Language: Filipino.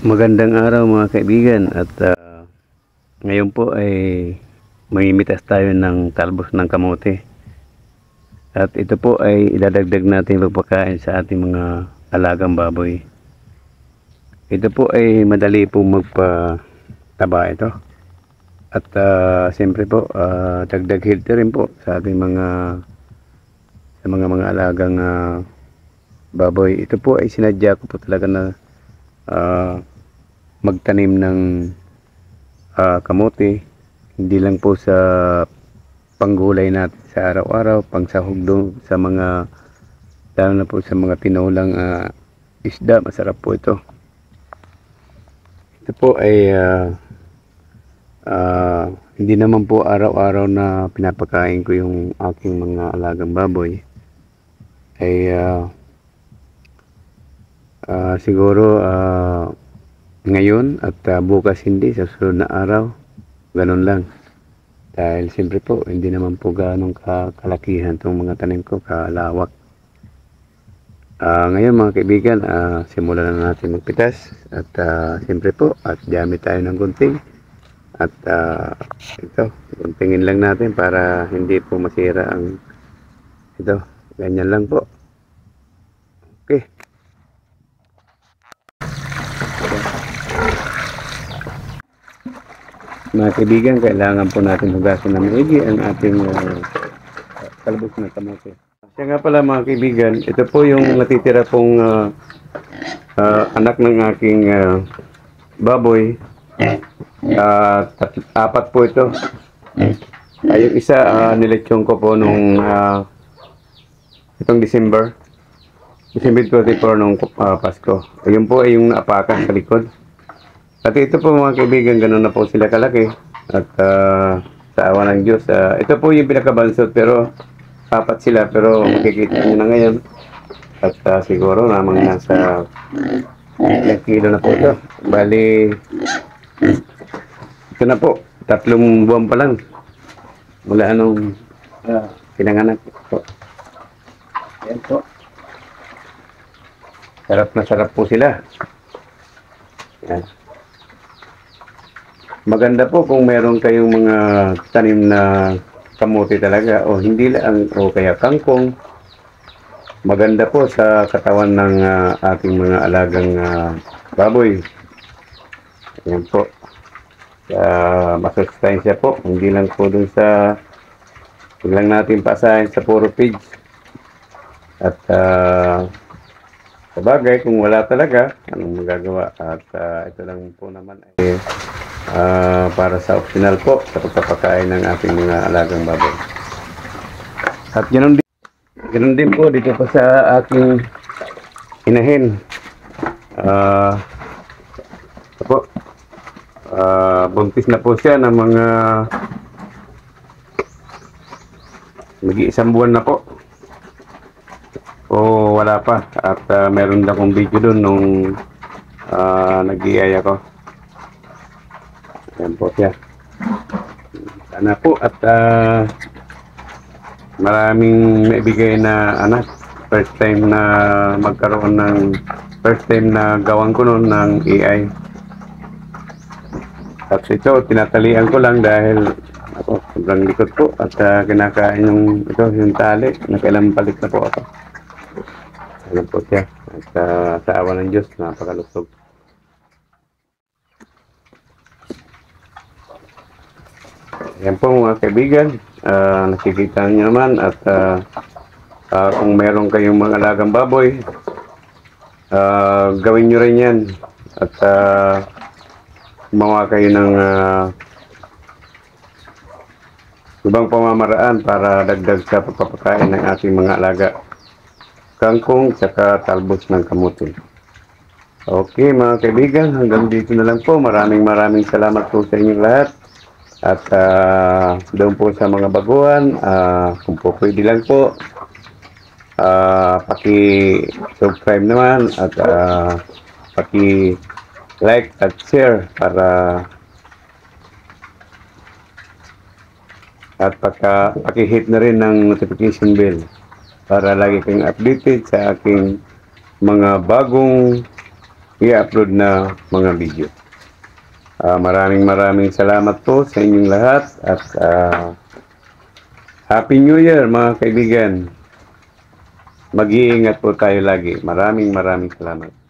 Magandang araw mga kaibigan at ngayon po ay mamimitas tayo ng talbos ng kamote at ito po ay idadagdag natin pagpakain sa ating mga alagang baboy. Ito po ay madali po magpataba ito at siyempre po dagdag healthy rin po sa ating mga alagang baboy. Ito po ay sinadya ko po talaga na magtanim ng kamote, hindi lang po sa panggulay natin sa araw-araw, pangsahog doon sa mga, lalo na po sa mga tinulang isda. Masarap po ito. Ito po ay hindi naman po araw-araw na pinapakain ko yung aking mga alagang baboy. Ay siguro ngayon at bukas hindi, sa susunod na araw, ganun lang. Dahil siyempre po, hindi naman po ganong kalakihan itong mga tanim ko, kalawak. Ngayon mga kaibigan, simulan na natin magpitas. At siyempre po, at gamit tayo ng gunting. At ito, guntingin lang natin para hindi po masira ang ito. Ganyan lang po. Okay. Mga kaibigan, kailangan po natin hugasin na maigi ang ating talbos na kamote. Kaya nga pala mga kaibigan, ito po yung natitira pong anak ng aking baboy. Apat po ito. Yung isa nilechong ko po nung itong December 24 nung Pasko. Ayun po ay yung naapakan sa likod. At ito po mga kaibigan, ganun na po sila kalaki. At sa awa ng Diyos, ito po yung pinakabansot, pero apat sila, pero makikita nyo na ngayon. At siguro namang nasa ilang kilo na po ito. Bali, ito na po, 3 buwan pa lang mula anong pinanganak po. Ayan po. Sarap na sarap po sila. Ayan. Maganda po kung meron kayong mga tanim na kamote talaga o hindi lang o kaya kangkong. Maganda po sa katawan ng ating mga alagang baboy. Ayan po. Masustansya po. Hindi lang po dun sa lang natin pasahin sa puro pigs. At sabagay kung wala talaga, anong magagawa? At ito lang po naman ay para sa optional po sa pagpapakain ng ating mga alagang baboy. At ganoon din po dito pa sa aking inahin. Buntis na po siya ng mga mag-iisang buwan na po. O wala pa. At meron na akong video doon nung nag-iaya ko. Ayan po siya. Sana po at maraming naibigay na anak. First time na magkaroon ng first time na gawan ko noon ng AI. At ito, tinatalian ko lang dahil ako, sobrang likot po at kinakain yung tali. Nakailang balik na po ako. Ayan po siya. At sa awa ng Diyos, napakalusog. Ayan po mga kaibigan, nakikita niyo naman at kung meron kayong mga alagang baboy, gawin nyo rin yan at gumawa kayo ng ibang pamamaraan para dagdag sa pagpapakain ng ating mga alaga kangkong tsaka talbos ng kamote. Okay mga kaibigan, hanggang dito na lang po. Maraming salamat po sa inyong lahat. At doon po sa mga baguhan, kung po pwede lang po, paki-subscribe naman at paki-like at share para at paki-hit na rin ng notification bell para lagi kayong updated sa aking mga bagong i-upload na mga video. Maraming salamat po sa inyong lahat at Happy New Year mga kaibigan. Mag-iingat po tayo lagi. Maraming salamat.